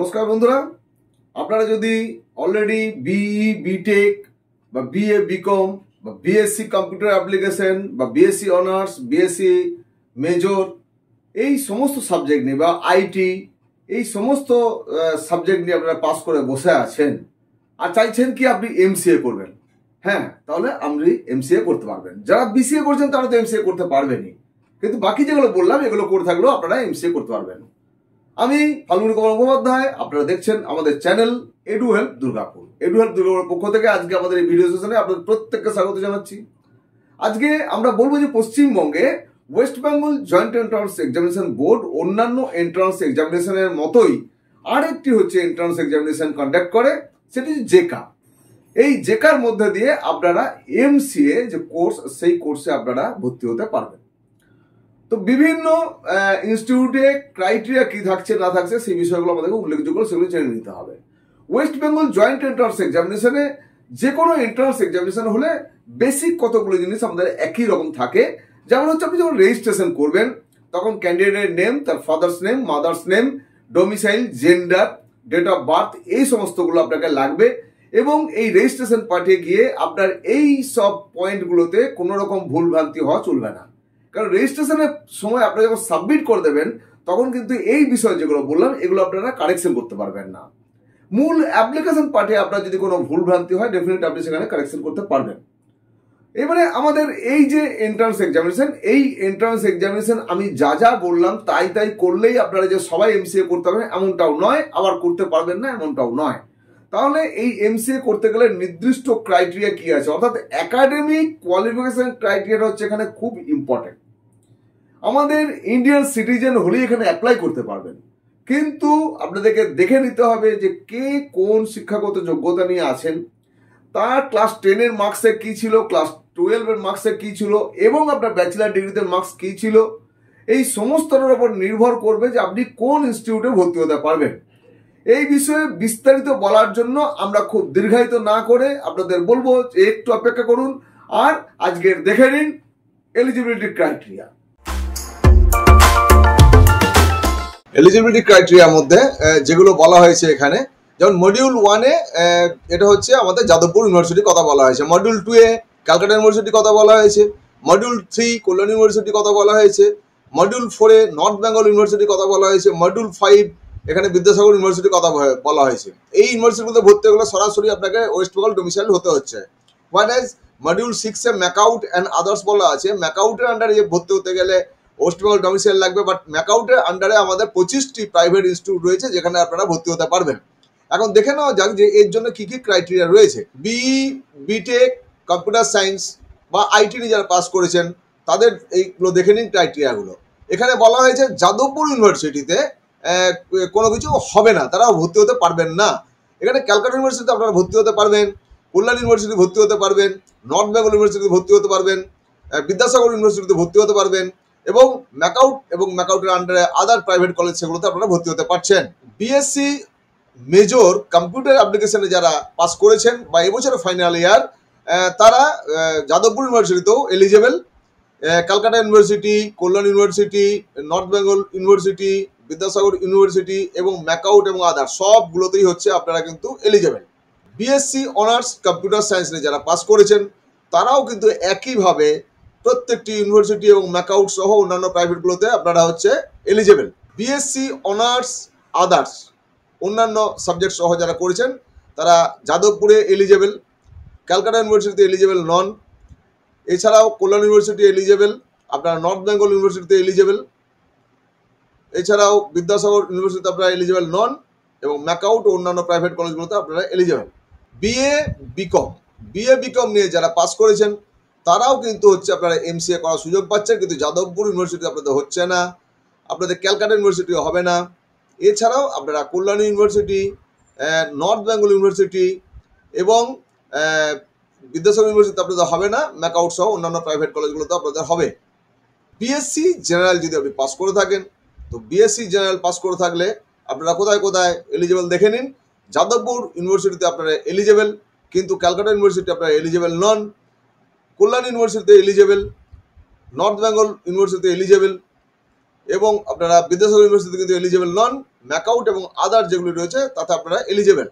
নমস্কার বন্ধুরা, আপনারা যদি অলরেডি বিই বিটেক বা বিএ বিকম বা বিএসসি কম্পিউটার অ্যাপ্লিকেশন বা বিএসসি অনার্স বিএসসি মেজর এই সমস্ত সাবজেক্ট নিয়ে বা আইটি এই সমস্ত সাবজেক্ট নিয়ে আপনারা পাস করে বসে আছেন আর চাইছেন কি আপনি এমসিএ করবেন, হ্যাঁ তাহলে আপনি এমসিএ করতে পারবেন। যারা বিসিএ করছেন তারা তো এমসিএ করতে পারবেনই, কিন্তু বাকি যেগুলো বললাম এগুলো করে থাকলেও আপনারা এমসিএ করতে পারবেন। আমি ফাল্গুনী কুমার মুখোপাধ্যায়, আপনারা দেখছেন আমাদের channel edu help Durgapur. Edu help দুর্গাপুরের পক্ষ থেকে আজকে আমাদের এই ভিডিও সেশনে আপনাদের প্রত্যেককে স্বাগত জানাচ্ছি। আজকে আমরা বলবো যে পশ্চিমবঙ্গে West Bengal joint entrance examination board অন্যান্য এন্ট্রান্স এক্সামিনেশনের মতোই আরেকটি হচ্ছে এন্ট্রান্স এক্সামিনেশন কন্ডাক্ট করে, সেটি জেকা। এই জেকার মধ্যে দিয়ে আপনারা এমসিএ যে কোর্স, সেই কোর্সে আপনারা ভর্তি হতে পারবেন। তো বিভিন্ন ইনস্টিটিউটে ক্রাইটেরিয়া কি থাকছে না থাকছে সেই বিষয়গুলো আমাদেরকে উল্লেখযোগ্য, সেগুলো জেনে নিতে হবে। ওয়েস্ট বেঙ্গল জয়েন্ট এন্ট্রান্স এক্সামিনেশনে যে কোনো এন্ট্রান্স এক্সামিনেশন হলে বেসিক কতগুলো জিনিস আমাদের একই রকম থাকে। যেমন হচ্ছে আপনি যখন রেজিস্ট্রেশন করবেন তখন ক্যান্ডিডেটের নেম, তার father's name, mother's name, domicile, gender, date of birth, এই সমস্তগুলো আপনাকে লাগবে। এবং এই রেজিস্ট্রেশন পাঠিয়ে গিয়ে আপনার এই সব পয়েন্টগুলোতে কোনো রকম ভুল ভ্রান্তি হওয়া চলবে না, কারণ রেজিস্ট্রেশনের সময় আপনারা যখন সাবমিট করে দেবেন তখন কিন্তু এই বিষয় যেগুলো বললাম এগুলো আপনারা কারেকশন করতে পারবেন না। মূল অ্যাপ্লিকেশন পাঠিয়ে আপনার যদি কোনো ভুল ভ্রান্তি হয় ডেফিনেটলি আপনি সেখানে কারেকশন করতে পারবেন। এবারে আমাদের এই যে এন্ট্রান্স এক্সামিনেশন, এই এন্ট্রান্স এক্সামিনেশন আমি যা যা বললাম তাই তাই করলেই আপনারা যে সবাই এমসিএ করতে পারবেন এমনটাও নয়, আবার করতে পারবেন না এমনটাও নয়। তাহলে এই এমসিএ করতে গেলে নির্দিষ্ট ক্রাইটেরিয়া কি আছে, অর্থাৎ একাডেমিক কোয়ালিফিকেশন ক্রাইটেরিয়া হচ্ছে এখানে খুব ইম্পর্টেন্ট। আমাদের ইন্ডিয়ান সিটিজেন হলেই এখানে অ্যাপ্লাই করতে পারবেন, কিন্তু আপনাদেরকে দেখে নিতে হবে যে কে কোন শিক্ষাগত যোগ্যতা নিয়ে আছেন, তার ক্লাস 10-এর মার্কসে কি ছিল, ক্লাস 12-এর মার্কসে কি ছিল এবং আপনার ব্যাচেলার ডিগ্রিতে মার্কস কি ছিল। এই সমস্তটার উপর নির্ভর করবে যে আপনি কোন ইনস্টিটিউটে ভর্তি হতে পারবেন। এই বিষয়ে বিস্তারিত বলার জন্য আমরা খুব দীর্ঘায়িত না করে আপনাদের বলবো যে একটু অপেক্ষা করুন আর আজকের দেখে নিন এলিজিবিলিটি ক্রাইটেরিয়া। এলিজিবিলিটি ক্রাইটেরিয়ার মধ্যে যেগুলো বলা হয়েছে এখানে, যেমন মডিউল 1-এ এটা হচ্ছে আমাদের যাদবপুর ইউনিভার্সিটির কথা বলা হয়েছে, মডিউল 2-এ ক্যালকাটা ইউনিভার্সিটির কথা বলা হয়েছে, মডিউল 3 কল্যাণ ইউনিভার্সিটির কথা বলা হয়েছে, মডিউল 4-এ নর্থ বেঙ্গল ইউনিভার্সিটির কথা বলা হয়েছে, মডিউল 5 এখানে বিদ্যাসাগর ইউনিভার্সিটির কথা বলা হয়েছে। এই ইউনিভার্সিটিগুলোতে ভর্তি হলে সরাসরি আপনাকে ওয়েস্ট বেঙ্গল ডোমিসাইল হতে হচ্ছে। ওয়াইজ মডিউল 6-এ ম্যাকআউট অ্যান্ড আদার্স বলা আছে, ম্যাকআউটের আন্ডারে ভর্তি হতে গেলে ওয়েস্ট বেঙ্গল ডোমিসাইল লাগবে, বাট ম্যাকআউটের আন্ডারে আমাদের 25টি প্রাইভেট ইনস্টিটিউট রয়েছে যেখানে আপনারা ভর্তি হতে পারবেন। এখন দেখে নেওয়া যাক যে এর জন্য কি কি ক্রাইটেরিয়া রয়েছে। বিই বিটেক কম্পিউটার সায়েন্স বা আইটি নিয়ে যারা পাস করেছেন তাদের এইগুলো দেখে নিন ক্রাইটেরিয়াগুলো। এখানে বলা হয়েছে যাদবপুর ইউনিভার্সিটিতে কোনো কিছু হবে না, তারা ভর্তি হতে পারবেন না। এখানে ক্যালকাটা ইউনিভার্সিটিতে আপনারা ভর্তি হতে পারবেন, কল্যাণ ইউনিভার্সিটি ভর্তি হতে পারবেন, নর্থ বেঙ্গল ইউনিভার্সিটিতে ভর্তি হতে পারবেন, বিদ্যাসাগর ইউনিভার্সিটিতে ভর্তি হতে পারবেন এবং ম্যাকআউটের আন্ডারে আদার প্রাইভেট কলেজ সেগুলোতে আপনারা ভর্তি হতে পারছেন। বিএসসি মেজর কম্পিউটার অ্যাপ্লিকেশনে যারা পাস করেছেন বা এবছরের ফাইনাল ইয়ার তারা যাদবপুর ইউনিভার্সিটিতেও eligible, Calcutta university, Kalyan university, north Bengal university, Vidyasagar university এবং ম্যাকআউট এবং আদার সবগুলোতেই হচ্ছে আপনারা কিন্তু eligible. BSc honours computer science নিয়ে যারা পাস করেছেন তারাও কিন্তু একইভাবে প্রত্যেকটি ইউনিভার্সিটি এবং ম্যাকআউট সহ অন্যান্য প্রাইভেটগুলোতে আপনারা হচ্ছে এলিজেবল। বিএসসি অনার্স আদার্স অন্যান্য সাবজেক্ট সহ যারা করেছেন তারা যাদবপুরে এলিজেবল, ক্যালকাটা ইউনিভার্সিটিতে এলিজেবল নন, এছাড়াও কল্যাণ ইউনিভার্সিটি এলিজেবল, আপনারা নর্থ বেঙ্গল ইউনিভার্সিটিতে এলিজেবল, এছাড়াও বিদ্যাসাগর ইউনিভার্সিটিতে আপনারা এলিজেবল নন এবং ম্যাকআউট ও অন্যান্য প্রাইভেট কলেজগুলোতে আপনারা এলিজেবল। বিএ বিকম নিয়ে যারা পাস করেছেন তারাও কিন্তু হচ্ছে আপনারা এমসিএ করার সুযোগ পাচ্ছেন, কিন্তু যাদবপুর ইউনিভার্সিটি আপনাদের হচ্ছে না, আপনাদের ক্যালকাটা ইউনিভার্সিটি হবে না। এছাড়াও আপনারা কল্যাণ ইউনিভার্সিটি, নর্থ বেঙ্গল ইউনিভার্সিটি এবং বিদ্যাসাগর ইউনিভার্সিটি আপনাদের হবে না, ম্যাকআউট সহ অন্যান্য প্রাইভেট কলেজগুলোতে আপনাদের হবে। বিএসসি জেনারেল যদি আপনি পাস করে থাকেন তো বিএসসি জেনারেল পাস করে থাকলে আপনারা কোথায় কোথায় এলিজেবল দেখে নিন। যাদবপুর ইউনিভার্সিটিতে আপনারা এলিজেবল, কিন্তু ক্যালকাটা ইউনিভার্সিটি আপনারা এলিজেবল নন, কল্যাণ ইউনিভার্সিটিতে এলিজেবল, নর্থ বেঙ্গল ইউনিভার্সিটিতে এলিজেবল, এবং আপনারা বিদ্যাসাগর ইউনিভার্সিটি কিন্তু এলিজেবল নন। ম্যাকআউট এবং আদার যেগুলি রয়েছে তাতে আপনারা এলিজেবল।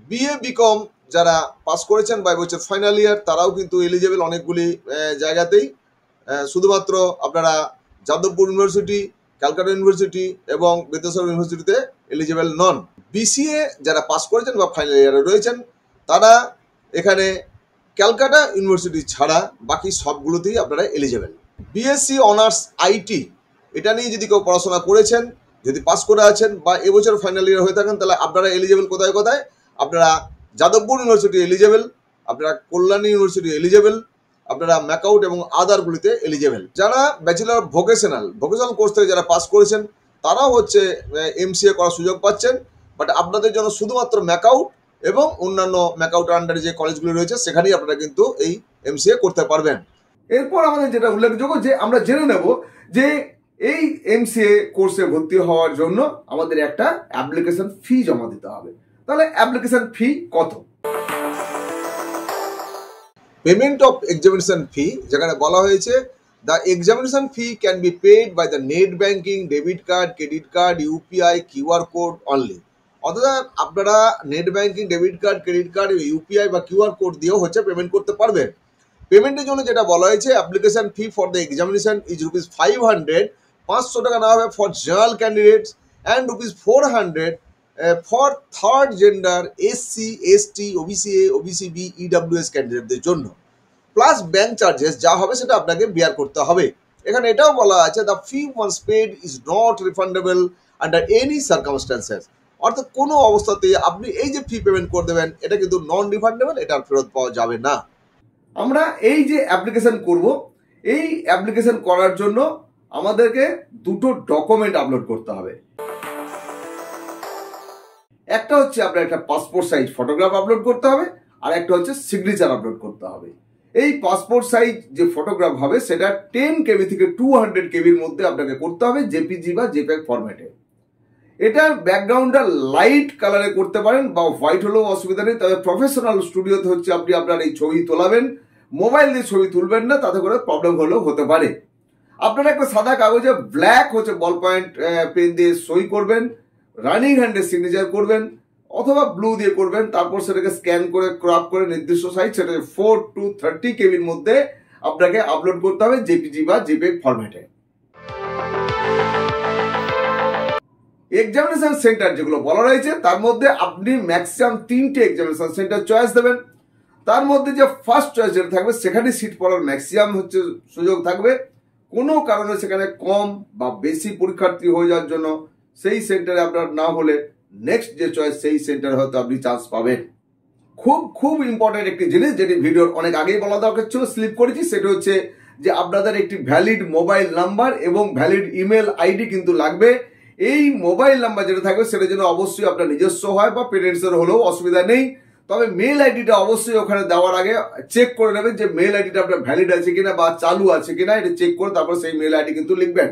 বিএ বিকম যারা পাস করেছেন বা বছর ফাইনাল ইয়ার তারাও কিন্তু এলিজেবল অনেকগুলি জায়গাতেই। শুধুমাত্র আপনারা যাদবপুর ইউনিভার্সিটি, ক্যালকাটা ইউনিভার্সিটি এবং বিদ্যাসাগর ইউনিভার্সিটিতে এলিজেবল নন। বিসিএ যারা পাস করেছেন বা ফাইনাল ইয়ারে রয়েছেন তারা এখানে ক্যালকাটা ইউনিভার্সিটি ছাড়া বাকি সবগুলোতেই আপনারা এলিজেবল। বিএসসি অনার্স আইটি এটা নিয়ে যদি কেউ পড়াশোনা করেছেন, যদি পাস করে আছেন বা এবছর ফাইনাল ইয়ার হয়ে থাকেন, তাহলে আপনারা এলিজেবল কোথায় কোথায়? আপনারা যাদবপুর ইউনিভার্সিটি এলিজেবল, আপনারা কল্যাণী ইউনিভার্সিটি এলিজেবল, আপনারা ম্যাকআউট এবং আদারগুলিতে এলিজেবল। যারা ব্যাচেলর অফ ভোকেশনাল কোর্স থেকে যারা পাস করেছেন তারাও হচ্ছে এমসিএ করার সুযোগ পাচ্ছেন, বাট আপনাদের জন্য শুধুমাত্র ম্যাকআউট এবং অন্যান্য ম্যাকআউটের আন্ডারে যে কলেজগুলি রয়েছে সেখানেই আপনারা কিন্তু এই এমসিএ করতে পারবেন। এরপর আমাদের যেটা উল্লেখযোগ্য যে আমরা জেনে নেব যে এই এমসিএ কোর্সে ভর্তি হওয়ার জন্য আমাদের একটা অ্যাপ্লিকেশন ফি জমা দিতে হবে। তাহলে অ্যাপ্লিকেশন ফি কত? পেমেন্ট অফ এক্সামিনেশন ফি, যেখানে বলা হয়েছে the examination fee can be paid by the net banking, debit card, credit card, UPI, QR code only. অর্থাৎ আপনারা net banking, debit card, credit card, UPI বা কিউআর কোড দিয়েও হচ্ছে payment করতে পারবেন। পেমেন্টের জন্য যেটা বলা হয়েছে application fee for the examination is ₹500, 500 টাকা নেওয়া হবে for general candidates and ₹400 for third gender, SC, ST, OBC A, OBC B, EWS ক্যান্ডিডেটদের জন্য, প্লাস ব্যাংক চার্জেস যা হবে সেটা আপনাকে বিয়ার করতে হবে। এখানে এটাও বলা আছে the fee once paid is not refundable under any circumstances. অর্থাৎ কোনো অবস্থাতে আপনি এই যে ফি পেমেন্ট করে দেবেন এটা কিন্তু নন রিফান্ডেবল, এটা ফেরত পাওয়া যাবে না। আমরা এই যে অ্যাপ্লিকেশন করব, এই অ্যাপ্লিকেশন করার জন্য আমাদেরকে দুটো ডকুমেন্ট আপলোড করতে হবে। একটা হচ্ছে আপনার একটা পাসপোর্ট সাইজ ফটোগ্রাফ আপলোড করতে হবে, আর একটা হচ্ছে সিগনেচার আপলোড করতে হবে। এই পাসপোর্ট সাইজ যে ফটোগ্রাফ হবে সেটা 10 কেবি থেকে 200 কেবির মধ্যে আপনাকে করতে হবে, জেপিজি বা জেপেগ ফরম্যাটে। এটার ব্যাকগ্রাউন্ডটা লাইট কালারে করতে পারেন বা হোয়াইট হলেও অসুবিধা নেই, তবে প্রফেশনাল স্টুডিওতে হচ্ছে আপনি আপনার এই ছবি তোলাবেন, মোবাইল দিয়ে ছবি তুলবেন না, তাতে করে প্রবলেম হলেও হতে পারে। আপনারা একটা সাদা কাগজে ব্ল্যাক হচ্ছে বল পয়েন্ট পেন দিয়ে সই করবেন, রানিং হ্যান্ডে সিগনেচার করবেন অথবা ব্লু দিয়ে করবেন, তারপর সেটাকে স্ক্যান করে ক্রপ করে নির্দিষ্ট সাইজ সেটা 4 to 30 কেবির মধ্যে আপনাকে আপলোড করতে হবে জেপিজি বা জেপেগ ফরম্যাটে। এক্সামিনেশন সেন্টার যেগুলো বলা রয়েছে তার মধ্যে আপনি ম্যাক্সিমাম 3টে এক্সামিনেশন সেন্টার চয়েস দেবেন। তার মধ্যে যে ফার্স্ট চয়েস যেটা থাকবে সেখানে সিট পড়ার ম্যাক্সিমাম হচ্ছে সুযোগ থাকবে। কোনো কারণে সেখানে কম বা বেশি পরীক্ষার্থী হয়ে যাওয়ার জন্য সেই সেন্টারে আপনার না হলে নেক্সট যে চয়েস সেই সেন্টারে হয়তো আপনি চান্স পাবেন। খুব খুব ইম্পর্টেন্ট একটি জিনিস যেটি ভিডিওর অনেক আগেই বলা দরকার ছিল, স্লিপ করেছি, সেটা হচ্ছে যে আপনাদের একটি ভ্যালিড মোবাইল নাম্বার এবং ভ্যালিড ইমেল আইডি কিন্তু লাগবে। এই মোবাইল নাম্বার যেটা থাকবে সেটা যেন অবশ্যই আপনার নিজস্ব হয় বা পেরেন্টসের হলেও অসুবিধা নেই, তবে মেল আইডিটা অবশ্যই ওখানে দেওয়ার আগে চেক করে নেবেন যে মেল আইডিটা আপনার ভ্যালিড আছে কিনা বা চালু আছে কিনা, এটা চেক করে তারপর সেই মেল আইডি কিন্তু লিখবেন।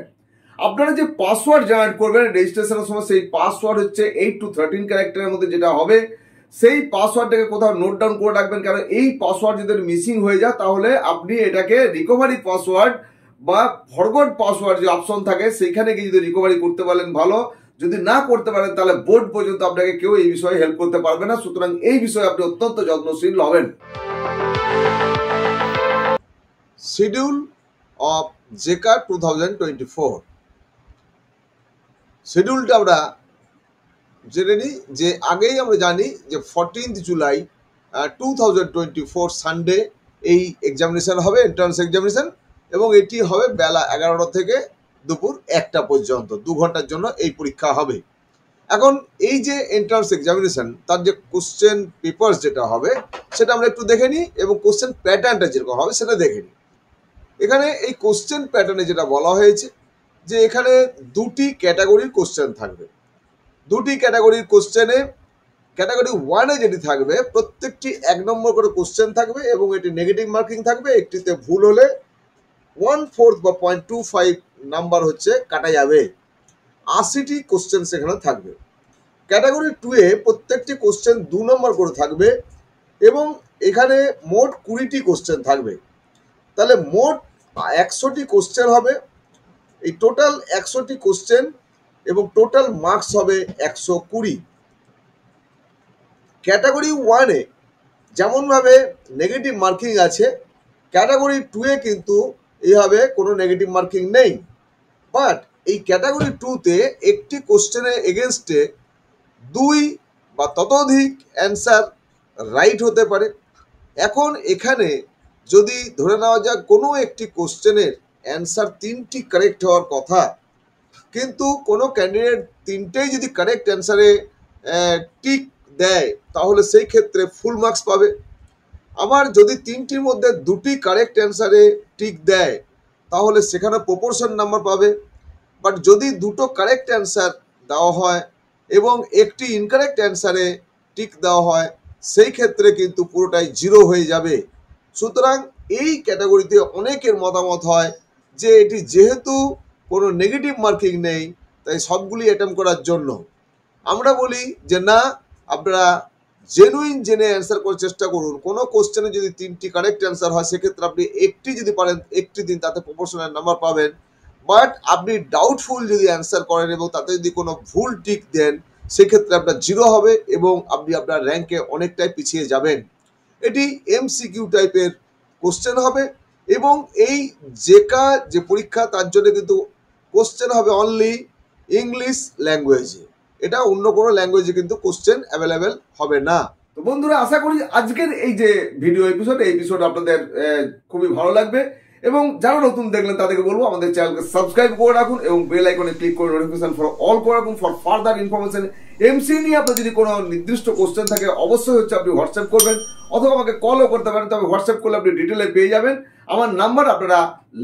আপনারা যে পাসওয়ার্ড জেনারেট করবেন রেজিস্ট্রেশনের সময় সেই পাসওয়ার্ড হচ্ছে 8 to 13 ক্যারেক্টারের মধ্যে যেটা হবে, সেই পাসওয়ার্ডটাকে কোথাও নোট ডাউন করে রাখবেন, কারণ এই পাসওয়ার্ড যদি মিসিং হয়ে যায় তাহলে আপনি এটাকে রিকভারি পাসওয়ার্ড বা ফরগট পাসওয়ার্ড যে অপশন থাকে সেইখানে গিয়ে যদি রিকভারি করতে পারেন ভালো, যদি না করতে পারেন তাহলে বোর্ড পর্যন্ত আপনাকে কেউ এই বিষয়ে হেল্প করতে পারবে না। সুতরাং এই বিষয়ে আপনি অত্যন্ত যত্নশীল হবেন। শিডিউল অফ জেকা 2024 শিডিউলটা আমরা জেনে নিই। যে আগেই আমরা জানি যে 14 জুলাই 2024 সানডে এই এক্সামিনেশন হবে, এন্ট্রান্স এক্সামিনেশন, এবং এটি হবে বেলা 11টা থেকে দুপুর 1টা পর্যন্ত, 2 ঘন্টার জন্য এই পরীক্ষা হবে। এখন এই যে এন্ট্রান্স এক্সামিনেশন তার যে কোশ্চেন পেপার যেটা হবে সেটা আমরা একটু দেখে নিই এবং কোশ্চেন প্যাটার্নটা যেরকম হবে সেটা দেখে নিই। এখানে এই কোশ্চেন প্যাটার্নে যেটা বলা হয়েছে যে এখানে 2টি ক্যাটাগরির কোশ্চেন থাকবে। 2টি ক্যাটাগরির কোশ্চেনে ক্যাটাগরি 1-এ যেটি থাকবে প্রত্যেকটি 1 নম্বর করে কোশ্চেন থাকবে এবং এটি নেগেটিভ মার্কিং থাকবে। একটিতে ভুল হলে 1/4 বা 0.25 নাম্বার হচ্ছে কাটা যাবে। 80টি কোশ্চেন সেখানে থাকবে। ক্যাটাগরি 2-এ প্রত্যেকটি কোশ্চেন 2 নম্বর করে থাকবে এবং এখানে মোট 20টি কোশ্চেন থাকবে। তাহলে মোট 100টি কোশ্চেন হবে এই টোটাল 100টি কোশ্চেন এবং টোটাল মার্কস হবে 120। ক্যাটাগরি 1-এ যেমনভাবে নেগেটিভ মার্কিং আছে, ক্যাটাগরি 2-এ কিন্তু এইভাবে কোনো নেগেটিভ মার্কিং নেই। বাট এই ক্যাটাগরি 2-তে একটি কোশ্চেনের এগেনস্টে 2 বা ততোধিক অ্যান্সার রাইট হতে পারে। এখন এখানে যদি ধরে নেওয়া যাক কোনো একটি কোশ্চেনের অ্যান্সার 3টি কারেক্ট হওয়ার কথা, কিন্তু কোনো ক্যান্ডিডেট 3টেই যদি কারেক্ট অ্যান্সারে টিক দেয় তাহলে সেই ক্ষেত্রে ফুল মার্কস পাবে। আবার যদি 3টির মধ্যে 2টি কারেক্ট অ্যান্সারে টিক দেয় তাহলে সেখানে প্রপোর্শন নাম্বার পাবে। বাট যদি 2টো কারেক্ট অ্যান্সার দেওয়া হয় এবং একটি ইনকারেক্ট অ্যান্সারে টিক দেওয়া হয় সেই ক্ষেত্রে কিন্তু পুরোটাই 0 হয়ে যাবে। সুতরাং এই ক্যাটাগরিতে অনেকের মতামত হয় যে এটি যেহেতু কোনো নেগেটিভ মার্কিং নেই তাই সবগুলি অ্যাটেম্প করার জন্য। আমরা বলি যে না, আপনারা জেনুইন জেনে অ্যান্সার করার চেষ্টা করুন। কোনো কোশ্চেনে যদি 3টি কারেক্ট অ্যান্সার হয় সেক্ষেত্রে আপনি একটি যদি পারেন একটি দিন, তাতে প্রপোর্শনাল নাম্বার পাবেন। বাট আপনি ডাউটফুল যদি অ্যান্সার করেন এবং তাতে যদি কোনো ভুল টিক দেন সেক্ষেত্রে আপনার 0 হবে এবং আপনি আপনার র্যাঙ্কে অনেকটাই পিছিয়ে যাবেন। এটি MCQ টাইপের কোশ্চেন হবে এবং এই জেকা যে পরীক্ষা তার জন্য কিন্তু কোশ্চেন হবে অনলি ইংলিশ ল্যাঙ্গুয়েজে। এটা অন্য কোনো ল্যাঙ্গুয়েজে কিন্তু কোশ্চেন অ্যাভেলেবেল হবে না। তো বন্ধুরা, আশা করি আজকের এই যে ভিডিও এপিসোড আপনাদের খুবই ভালো লাগবে এবং যারা নতুন দেখলেন তাদেরকে বলবো আমাদের চ্যানেলকে সাবস্ক্রাইব করে রাখুন এবং বেল আইকনে ক্লিক করে নোটিফিকেশন ফর অল করে রাখুন ফর ফার্দার ইনফরমেশন। এমসি নিয়ে আপনার যদি কোনো নির্দিষ্ট কোশ্চেন থাকে অবশ্যই আপনি হোয়াটসঅ্যাপ করবেন অথবা আমাকে কলও করতে পারেন, তবে হোয়াটসঅ্যাপ করলে আপনি ডিটেলে পেয়ে যাবেন। আমার নাম্বার আপনারা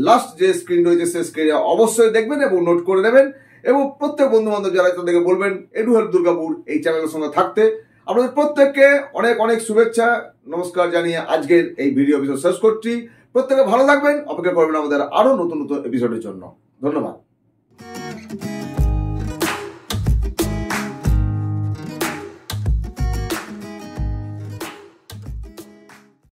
লাস্ট যে স্ক্রিন রয়েছে সেই স্ক্রিনে অবশ্যই দেখবেন এবং নোট করে নেবেন এবং প্রত্যেক বন্ধু বান্ধব যারা তাদেরকে বলবেন এডু হেল্প দুর্গাপুর এই চ্যানেলের সঙ্গে থাকতে। আপনাদের প্রত্যেককে অনেক অনেক শুভেচ্ছা নমস্কার জানিয়ে আজকের এই ভিডিও এপিসোড শেষ করছি। প্রত্যেকে ভালো থাকবেন, অপেক্ষা করবেন আমাদের আরো নতুন নতুন এপিসোডের জন্য। ধন্যবাদ।